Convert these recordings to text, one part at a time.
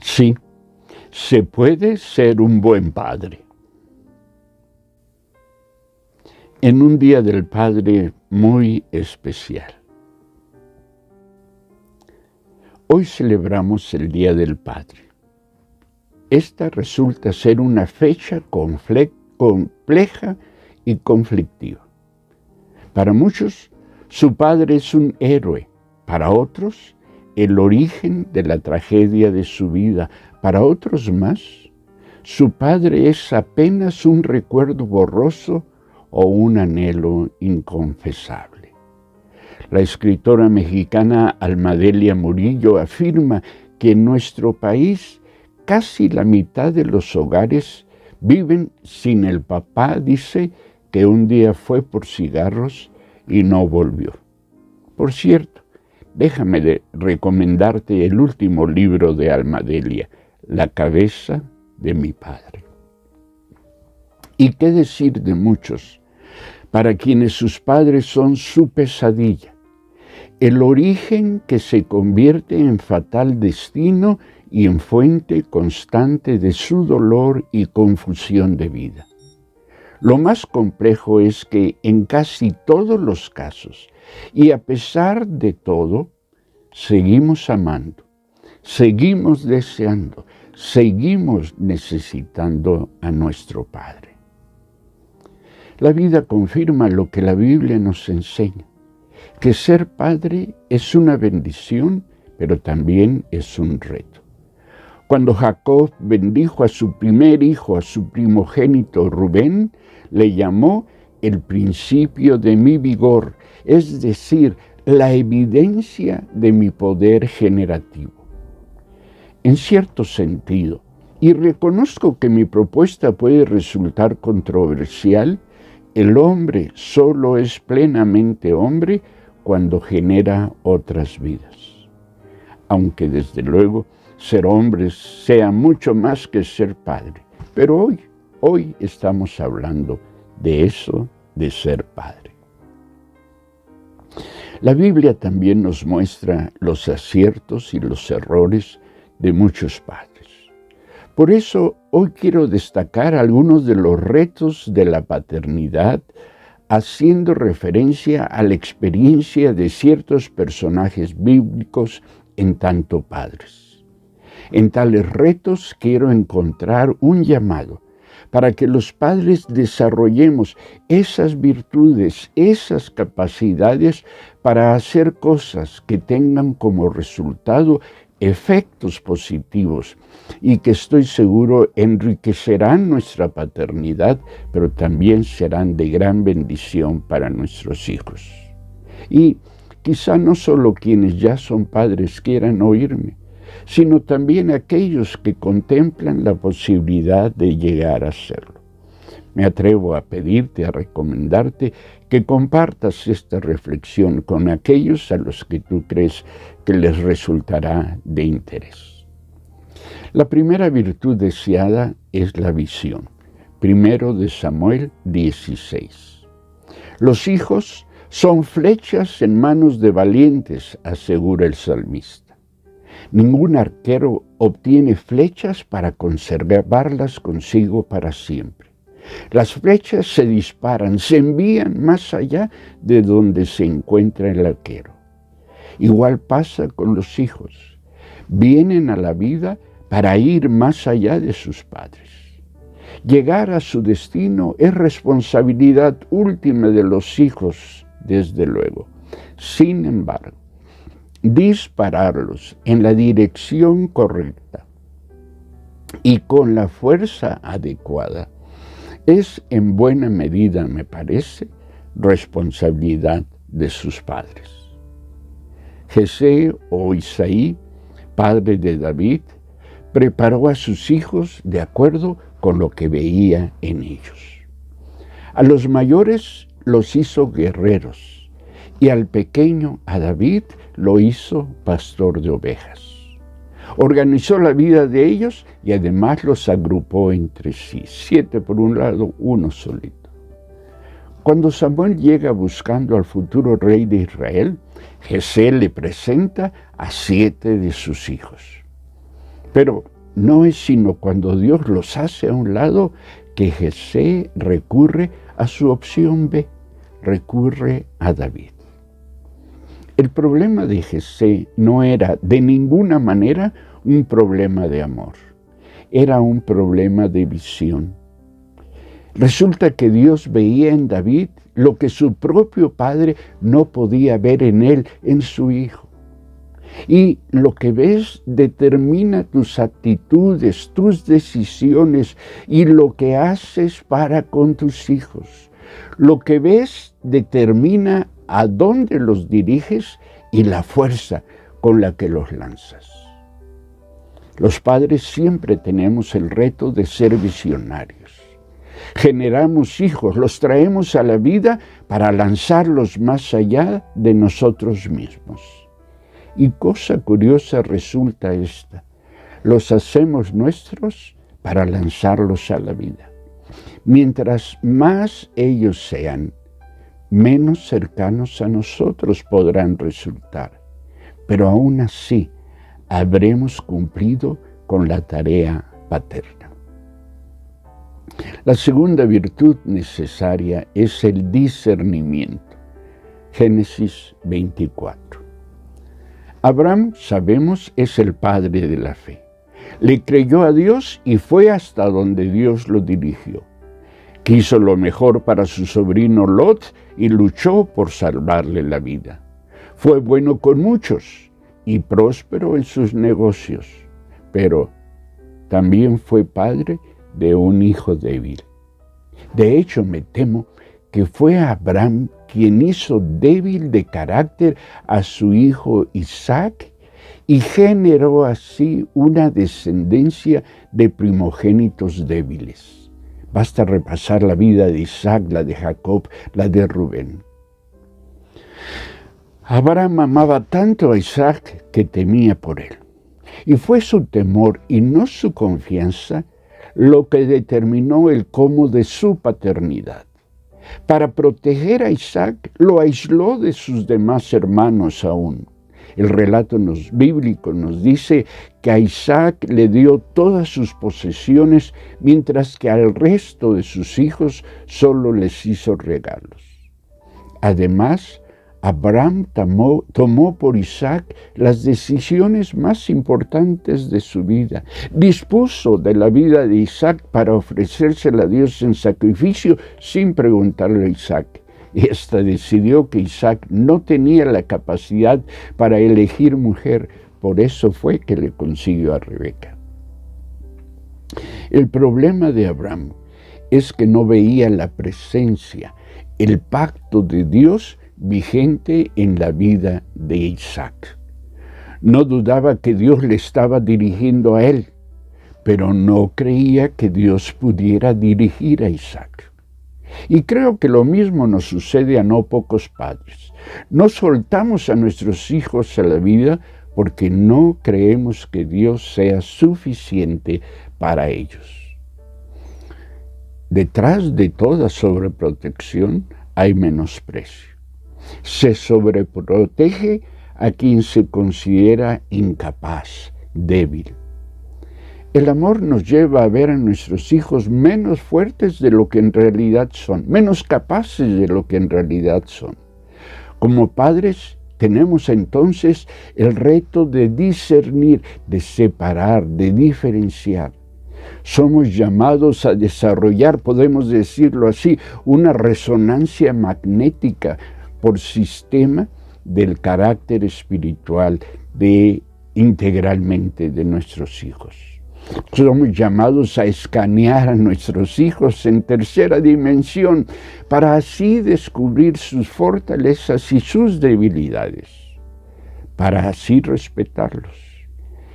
Sí, se puede ser un buen padre. En un día del Padre muy especial. Hoy celebramos el Día del Padre. Esta resulta ser una fecha compleja y conflictiva. Para muchos, su padre es un héroe. Para otros, el origen de la tragedia de su vida. Para otros más, su padre es apenas un recuerdo borroso o un anhelo inconfesable. La escritora mexicana Alma Delia Murillo afirma que en nuestro país casi la mitad de los hogares viven sin el papá, dice, que un día fue por cigarros y no volvió. Por cierto, déjame recomendarte el último libro de Alma Delia, La cabeza de mi padre. ¿Y qué decir de muchos para quienes sus padres son su pesadilla? El origen que se convierte en fatal destino y en fuente constante de su dolor y confusión de vida. Lo más complejo es que en casi todos los casos, y a pesar de todo, seguimos amando, seguimos deseando, seguimos necesitando a nuestro Padre. La vida confirma lo que la Biblia nos enseña, que ser padre es una bendición, pero también es un reto. Cuando Jacob bendijo a su primer hijo, a su primogénito Rubén, le llamó el principio de mi vigor, es decir, la evidencia de mi poder generativo. En cierto sentido, y reconozco que mi propuesta puede resultar controversial, el hombre solo es plenamente hombre cuando genera otras vidas. Aunque desde luego ser hombre sea mucho más que ser padre. Pero hoy estamos hablando de eso, de ser padre. La Biblia también nos muestra los aciertos y los errores de muchos padres. Por eso hoy quiero destacar algunos de los retos de la paternidad, haciendo referencia a la experiencia de ciertos personajes bíblicos en tanto padres. En tales retos quiero encontrar un llamado para que los padres desarrollemos esas virtudes, esas capacidades para hacer cosas que tengan como resultado efectos positivos y que estoy seguro enriquecerán nuestra paternidad, pero también serán de gran bendición para nuestros hijos. Y quizá no solo quienes ya son padres quieran oírme, sino también aquellos que contemplan la posibilidad de llegar a serlo. Me atrevo a pedirte, a recomendarte que compartas esta reflexión con aquellos a los que tú crees que les resultará de interés. La primera virtud deseada es la visión. 1 Samuel 16. Los hijos son flechas en manos de valientes, asegura el salmista. Ningún arquero obtiene flechas para conservarlas consigo para siempre. Las flechas se disparan, se envían más allá de donde se encuentra el arquero. Igual pasa con los hijos. Vienen a la vida para ir más allá de sus padres. Llegar a su destino es responsabilidad última de los hijos, desde luego. Sin embargo, dispararlos en la dirección correcta y con la fuerza adecuada es en buena medida, me parece, responsabilidad de sus padres. Jesé o Isaí, padre de David, preparó a sus hijos de acuerdo con lo que veía en ellos. A los mayores los hizo guerreros y al pequeño, a David, lo hizo pastor de ovejas. Organizó la vida de ellos y además los agrupó entre sí, 7 por un lado, uno solito. Cuando Samuel llega buscando al futuro rey de Israel, Jesé le presenta a 7 de sus hijos. Pero no es sino cuando Dios los hace a un lado que Jesé recurre a su opción B, recurre a David. El problema de Jesé no era de ninguna manera un problema de amor, era un problema de visión. Resulta que Dios veía en David lo que su propio padre no podía ver en él, en su hijo. Y lo que ves determina tus actitudes, tus decisiones y lo que haces para con tus hijos. Lo que ves determina a dónde los diriges y la fuerza con la que los lanzas. Los padres siempre tenemos el reto de ser visionarios. Generamos hijos, los traemos a la vida para lanzarlos más allá de nosotros mismos. Y cosa curiosa resulta esta: los hacemos nuestros para lanzarlos a la vida. Mientras más ellos sean, menos cercanos a nosotros podrán resultar. Pero aún así, habremos cumplido con la tarea paterna. La segunda virtud necesaria es el discernimiento. Génesis 24. Abraham, sabemos, es el padre de la fe. Le creyó a Dios y fue hasta donde Dios lo dirigió. Quiso lo mejor para su sobrino Lot y luchó por salvarle la vida. Fue bueno con muchos y próspero en sus negocios, pero también fue padre de un hijo débil. De hecho, me temo que fue Abraham quien hizo débil de carácter a su hijo Isaac y generó así una descendencia de primogénitos débiles. Basta repasar la vida de Isaac, la de Jacob, la de Rubén. Abraham amaba tanto a Isaac que temía por él. Y fue su temor y no su confianza lo que determinó el cómo de su paternidad. Para proteger a Isaac, lo aisló de sus demás hermanos aún. El relato bíblico nos dice que a Isaac le dio todas sus posesiones, mientras que al resto de sus hijos solo les hizo regalos. Además, Abraham tomó por Isaac las decisiones más importantes de su vida. Dispuso de la vida de Isaac para ofrecérsela a Dios en sacrificio sin preguntarle a Isaac. Y hasta decidió que Isaac no tenía la capacidad para elegir mujer. Por eso fue que le consiguió a Rebeca. El problema de Abraham es que no veía la presencia, el pacto de Dios vigente en la vida de Isaac. No dudaba que Dios le estaba dirigiendo a él, pero no creía que Dios pudiera dirigir a Isaac. Y creo que lo mismo nos sucede a no pocos padres. No soltamos a nuestros hijos a la vida porque no creemos que Dios sea suficiente para ellos. Detrás de toda sobreprotección hay menosprecio. Se sobreprotege a quien se considera incapaz, débil. El amor nos lleva a ver a nuestros hijos menos fuertes de lo que en realidad son, menos capaces de lo que en realidad son. Como padres, tenemos entonces el reto de discernir, de separar, de diferenciar. Somos llamados a desarrollar, podemos decirlo así, una resonancia magnética por sistema del carácter espiritual integralmente de nuestros hijos. Somos llamados a escanear a nuestros hijos en tercera dimensión para así descubrir sus fortalezas y sus debilidades, para así respetarlos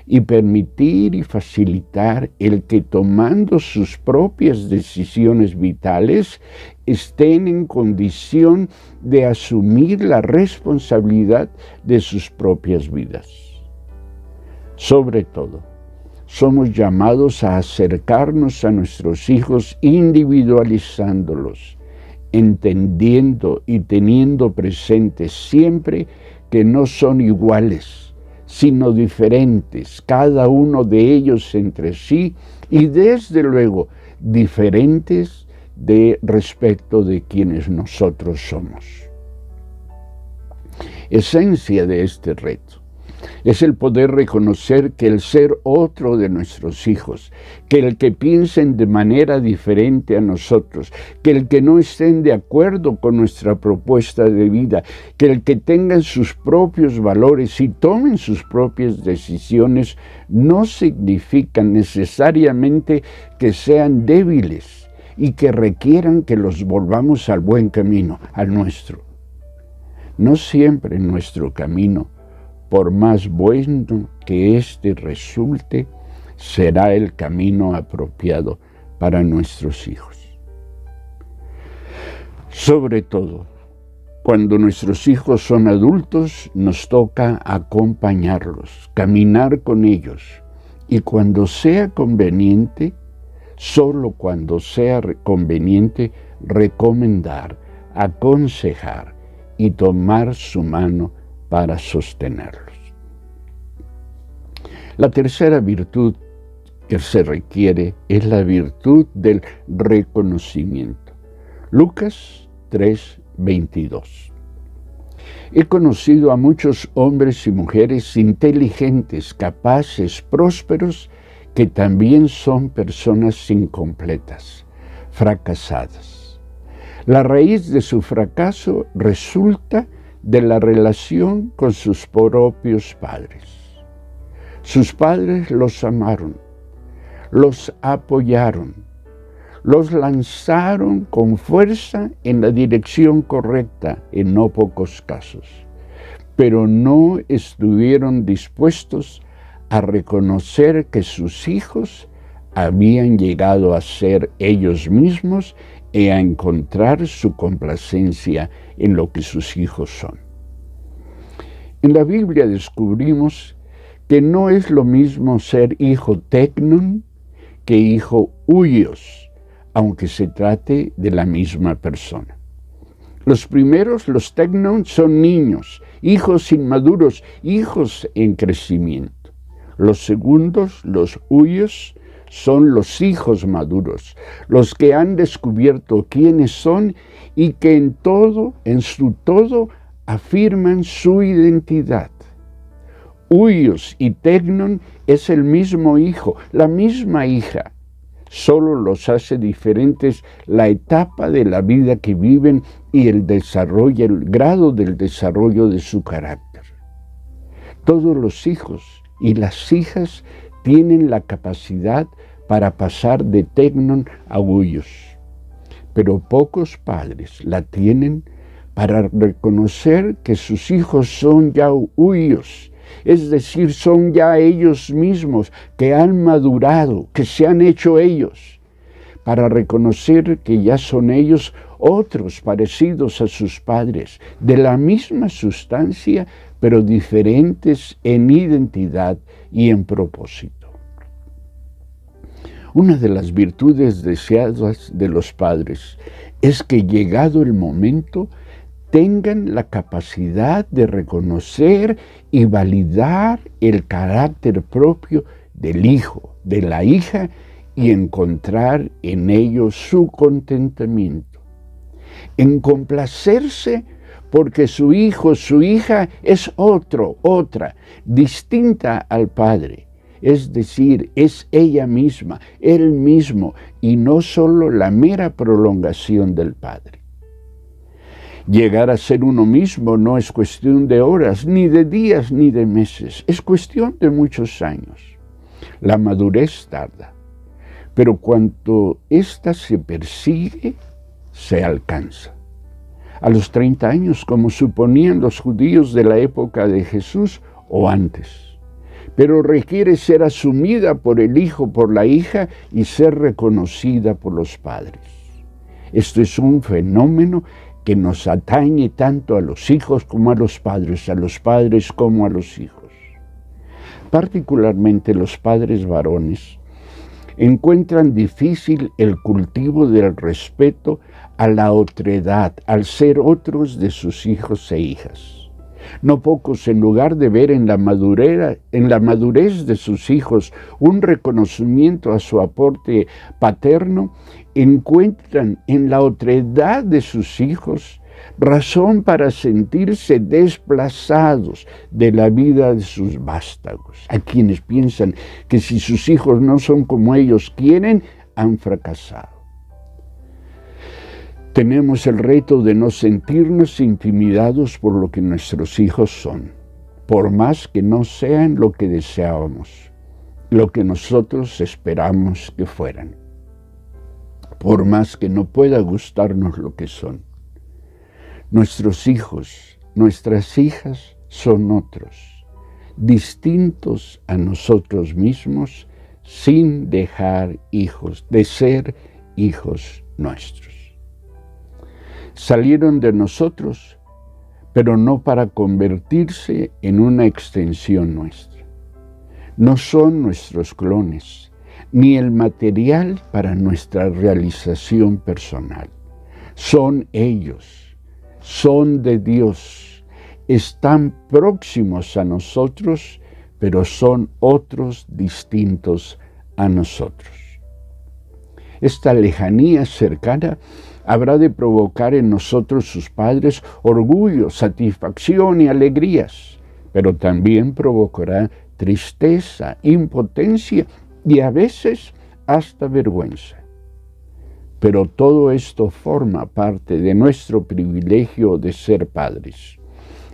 y permitir y facilitar el que tomando sus propias decisiones vitales estén en condición de asumir la responsabilidad de sus propias vidas. Sobre todo, somos llamados a acercarnos a nuestros hijos individualizándolos, entendiendo y teniendo presente siempre que no son iguales, sino diferentes, cada uno de ellos entre sí, y desde luego diferentes respecto de quienes nosotros somos. Esencia de este reto es el poder reconocer que el ser otro de nuestros hijos, que el que piensen de manera diferente a nosotros, que el que no estén de acuerdo con nuestra propuesta de vida, que el que tengan sus propios valores y tomen sus propias decisiones, no significan necesariamente que sean débiles y que requieran que los volvamos al buen camino, al nuestro. No siempre nuestro camino, por más bueno que éste resulte, será el camino apropiado para nuestros hijos. Sobre todo, cuando nuestros hijos son adultos, nos toca acompañarlos, caminar con ellos, y cuando sea conveniente, solo cuando sea conveniente, recomendar, aconsejar y tomar su mano para sostenerlos. La tercera virtud que se requiere es la virtud del reconocimiento. Lucas 3:22. He conocido a muchos hombres y mujeres inteligentes, capaces, prósperos, que también son personas incompletas, fracasadas. La raíz de su fracaso resulta de la relación con sus propios padres. Sus padres los amaron, los apoyaron, los lanzaron con fuerza en la dirección correcta en no pocos casos, pero no estuvieron dispuestos a reconocer que sus hijos habían llegado a ser ellos mismos y a encontrar su complacencia en lo que sus hijos son. En la Biblia descubrimos que no es lo mismo ser hijo tecnon que hijo huios, aunque se trate de la misma persona. Los primeros, los tecnon, son niños, hijos inmaduros, hijos en crecimiento. Los segundos, los huios, son los hijos maduros, los que han descubierto quiénes son y que en su todo, afirman su identidad. Huios y tecnon es el mismo hijo, la misma hija. Solo los hace diferentes la etapa de la vida que viven y el grado del desarrollo de su carácter. Todos los hijos y las hijas tienen la capacidad para pasar de tecnon a huios, pero pocos padres la tienen para reconocer que sus hijos son ya huios, es decir, son ya ellos mismos, que han madurado, que se han hecho ellos, para reconocer que ya son ellos otros parecidos a sus padres, de la misma sustancia, pero diferentes en identidad y en propósito. Una de las virtudes deseadas de los padres es que, llegado el momento, tengan la capacidad de reconocer y validar el carácter propio del hijo, de la hija, y encontrar en ellos su contentamiento. En complacerse porque su hijo, su hija es otra, distinta al padre. Es decir, es ella misma, él mismo, y no solo la mera prolongación del padre. Llegar a ser uno mismo no es cuestión de horas, ni de días, ni de meses. Es cuestión de muchos años. La madurez tarda, pero cuando ésta se persigue, se alcanza. A los 30 años, como suponían los judíos de la época de Jesús o antes. Pero requiere ser asumida por el hijo, por la hija, y ser reconocida por los padres. Esto es un fenómeno que nos atañe tanto a los hijos como a los padres como a los hijos. Particularmente los padres varones encuentran difícil el cultivo del respeto a la otredad, al ser otros de sus hijos e hijas. No pocos, en lugar de ver en la madurez de sus hijos un reconocimiento a su aporte paterno, encuentran en la otredad de sus hijos razón para sentirse desplazados de la vida de sus vástagos, a quienes piensan que si sus hijos no son como ellos quieren, han fracasado. Tenemos el reto de no sentirnos intimidados por lo que nuestros hijos son, por más que no sean lo que deseábamos, lo que nosotros esperamos que fueran, por más que no pueda gustarnos lo que son. Nuestros hijos, nuestras hijas son otros, distintos a nosotros mismos, sin dejar de ser hijos nuestros. Salieron de nosotros, pero no para convertirse en una extensión nuestra. No son nuestros clones, ni el material para nuestra realización personal. Son ellos, son de Dios, están próximos a nosotros, pero son otros distintos a nosotros. Esta lejanía cercana habrá de provocar en nosotros, sus padres, orgullo, satisfacción y alegrías, pero también provocará tristeza, impotencia y a veces hasta vergüenza. Pero todo esto forma parte de nuestro privilegio de ser padres.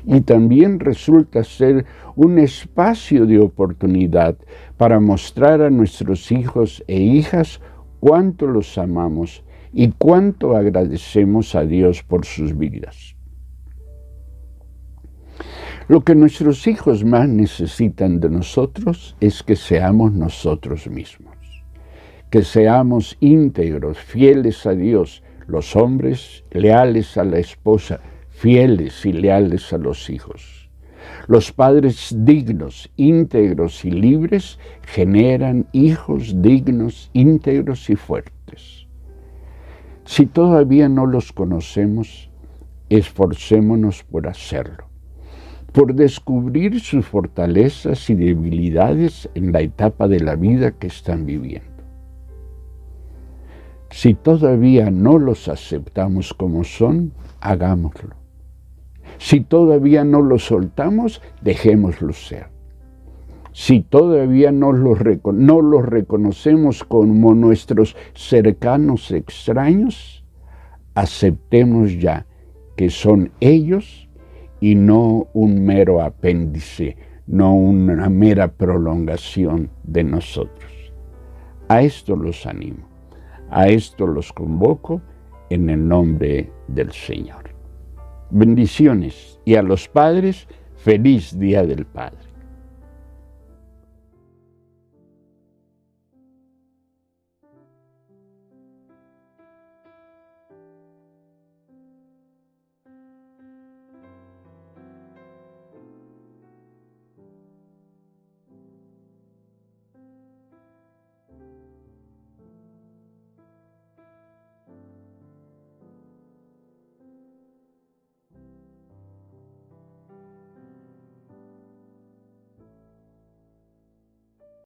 Y también resulta ser un espacio de oportunidad para mostrar a nuestros hijos e hijas cuánto los amamos y cuánto agradecemos a Dios por sus vidas. Lo que nuestros hijos más necesitan de nosotros es que seamos nosotros mismos, que seamos íntegros, fieles a Dios, los hombres leales a la esposa, fieles y leales a los hijos. Los padres dignos, íntegros y libres generan hijos dignos, íntegros y fuertes. Si todavía no los conocemos, esforcémonos por hacerlo, por descubrir sus fortalezas y debilidades en la etapa de la vida que están viviendo. Si todavía no los aceptamos como son, hagámoslo. Si todavía no los soltamos, dejémoslos ser. Si todavía no los reconocemos como nuestros cercanos extraños, aceptemos ya que son ellos y no un mero apéndice, no una mera prolongación de nosotros. A esto los animo, a esto los convoco en el nombre del Señor. Bendiciones y a los padres, feliz Día del Padre.